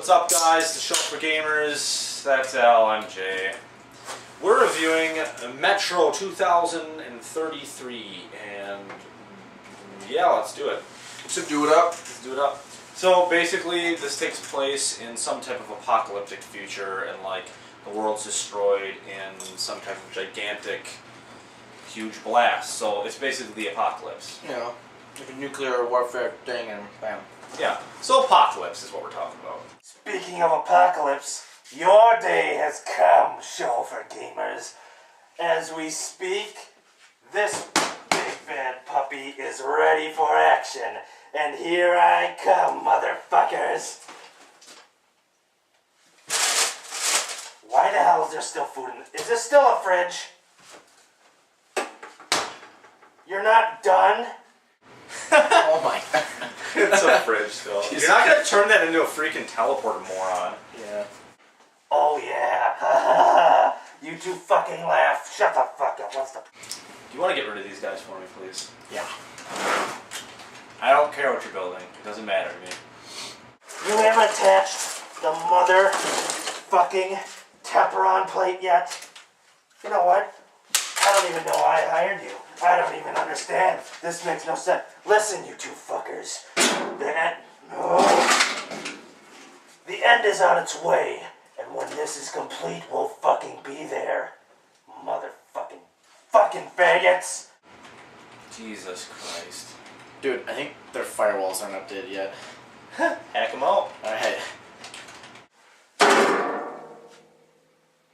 What's up, guys? TheShowForGamers. That's Al. I'm Jay. We're reviewing Metro 2033, and yeah, let's do it. So do it up. Let's do it up. So basically, this takes place in some type of apocalyptic future, and like the world's destroyed in some type of gigantic, huge blast. So it's basically the apocalypse. You know, like a nuclear warfare thing, and bam. Yeah. So apocalypse is what we're talking about. Speaking of apocalypse, your day has come, TheShowForGamers. As we speak, this big bad puppy is ready for action. And here I come, motherfuckers. Why the hell is there still food in Is this still a fridge? You're not done? Oh my god. It's a fridge still. You're not going to turn that into a freaking teleporter, moron. Yeah. Oh yeah. You two fucking laugh. Shut the fuck up. What's the... Do you want to get rid of these guys for me, please? Yeah. I don't care what you're building. It doesn't matter to me. You haven't attached the motherfucking Temperon plate yet? You know what? I don't even know why I hired you. I don't even understand. This makes no sense. Listen, you two fuckers. The end is on its way. And when this is complete, we'll fucking be there. Fucking faggots. Jesus Christ. Dude, I think their firewalls aren't updated yet. Hack them out. Alright.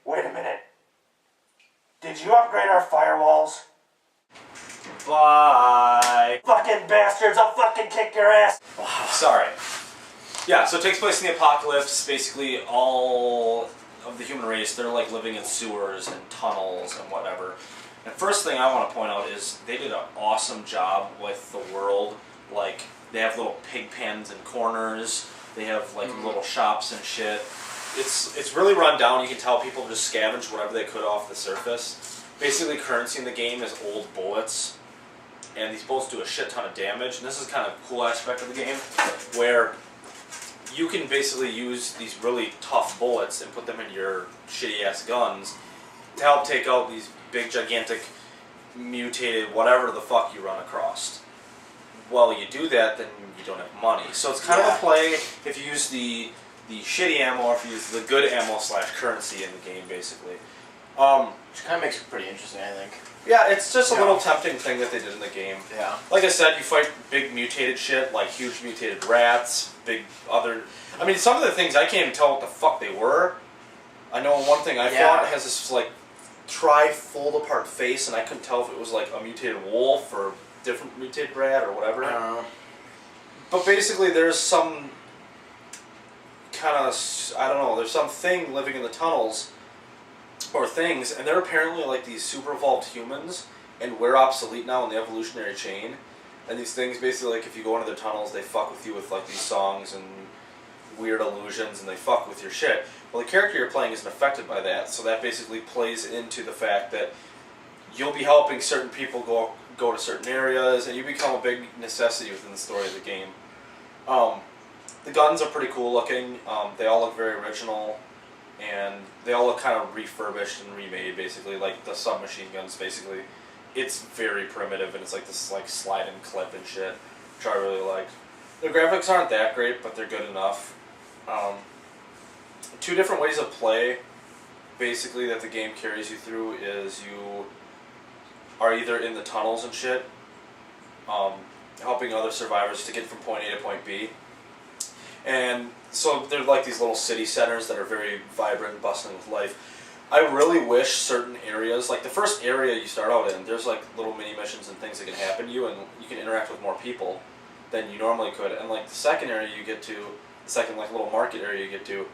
Wait a minute. Did you upgrade our firewalls? Bye. Fucking bastards, I'll fucking kick your ass. Sorry. Yeah, so it takes place in the apocalypse. Basically, all of the human race, they're like living in sewers and tunnels and whatever. And first thing I want to point out is they did an awesome job with the world. Like, they have little pig pens and corners. They have like little shops and shit. It's really run down. You can tell people just scavenged whatever they could off the surface. Basically, currency in the game is old bullets. And these bullets do a shit ton of damage. And this is kind of a cool aspect of the game, where you can basically use these really tough bullets and put them in your shitty-ass guns to help take out these big, gigantic, mutated, whatever the fuck you run across. Well, you do that, then you don't have money. So it's kind of a play if you use the shitty ammo or if you use the good ammo / currency in the game, basically. Which kind of makes it pretty interesting, I think. Yeah, it's just a little tempting thing that they did in the game. Yeah. Like I said, you fight big mutated shit, like huge mutated rats, big other... I mean, some of the things, I can't even tell what the fuck they were. I know one thing I fought has this, like, fold-apart face, and I couldn't tell if it was, like, a mutated wolf or a different mutated rat or whatever. I don't know. But basically, there's some kind of... I don't know, there's some thing living in the tunnels... or things, and they're apparently like these super evolved humans, and we're obsolete now in the evolutionary chain. And these things basically, like, if you go into their tunnels, they fuck with you with like these songs and weird illusions, and they fuck with your shit. Well, the character you're playing isn't affected by that, so that basically plays into the fact that you'll be helping certain people go to certain areas, and you become a big necessity within the story of the game. The guns are pretty cool looking. They all look very original. And they all look kind of refurbished and remade, basically, like the submachine guns, basically. It's very primitive, and it's like this like slide and clip and shit, which I really like. The graphics aren't that great, but they're good enough. Two different ways of play, basically, that the game carries you through is you are either in the tunnels and shit, helping other survivors to get from point A to point B. And so they're like these little city centers that are very vibrant and bustling with life. I really wish certain areas, like the first area you start out in, there's like little mini missions and things that can happen to you, and you can interact with more people than you normally could. And like the second area you get to, the second like little market area you get to,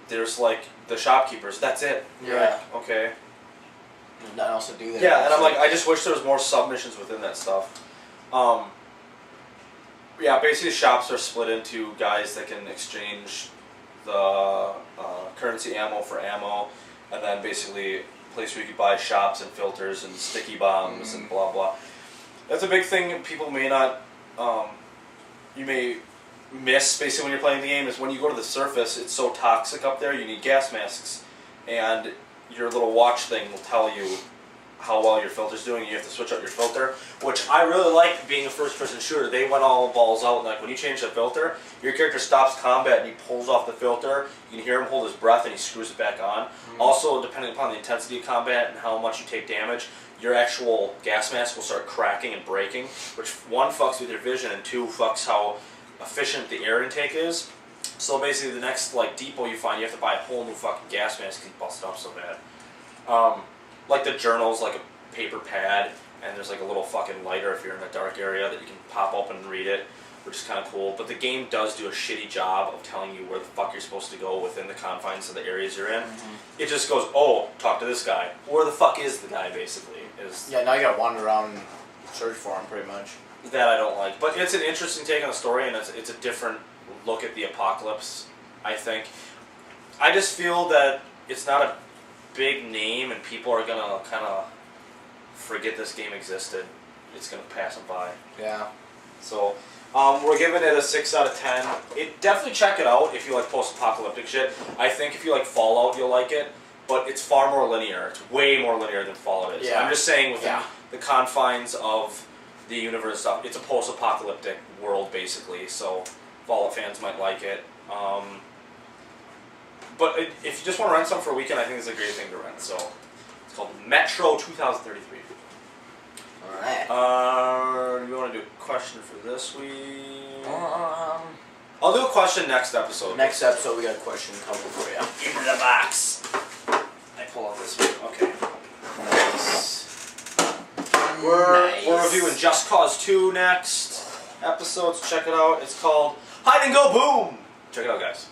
there's like the shopkeepers. That's it. You're like, okay. There's nothing else to do there. Yeah, and I'm like, I just wish there was more submissions within that stuff. Yeah, basically shops are split into guys that can exchange the currency ammo for ammo, and then basically a place where you can buy shops and filters and sticky bombs and blah blah. That's a big thing people may not, you may miss basically when you're playing the game is when you go to the surface, it's so toxic up there, you need gas masks. And your little watch thing will tell you how well your filter's doing. You have to switch out your filter, which I really like being a first-person shooter. They went all balls out. Like when you change the filter, your character stops combat and he pulls off the filter. You can hear him hold his breath and he screws it back on. Also, depending upon the intensity of combat and how much you take damage, your actual gas mask will start cracking and breaking, which one fucks with your vision and two fucks how efficient the air intake is. So basically, the next like depot you find, you have to buy a whole new fucking gas mask because you busted up so bad. Like the journal's like a paper pad, and there's like a little fucking lighter if you're in a dark area that you can pop up and read it, which is kind of cool. But the game does do a shitty job of telling you where the fuck you're supposed to go within the confines of the areas you're in. It just goes, oh, talk to this guy. Where the fuck is the guy, basically? Yeah, now you gotta wander around and search for him, pretty much. That I don't like. But it's an interesting take on the story, and it's a different look at the apocalypse, I think. I just feel that it's not a big name, and people are gonna kind of forget this game existed. It's gonna pass them by. Yeah. So, we're giving it a 6 out of 10. Definitely check it out if you like post-apocalyptic shit. I think if you like Fallout, you'll like it, but it's far more linear. It's way more linear than Fallout is. Yeah. I'm just saying within the confines of the universe stuff, it's a post-apocalyptic world, basically, so Fallout fans might like it. But if you just want to rent something for a weekend, I think it's a great thing to rent. So it's called Metro 2033. Alright. Do you want to do a question for this week? I'll do a question next episode. Next episode, we got a question coming for you. Into the box. I pull out this one. Okay. Nice. We're reviewing Just Cause 2 next episode, so check it out. It's called Hide and Go Boom. Check it out, guys.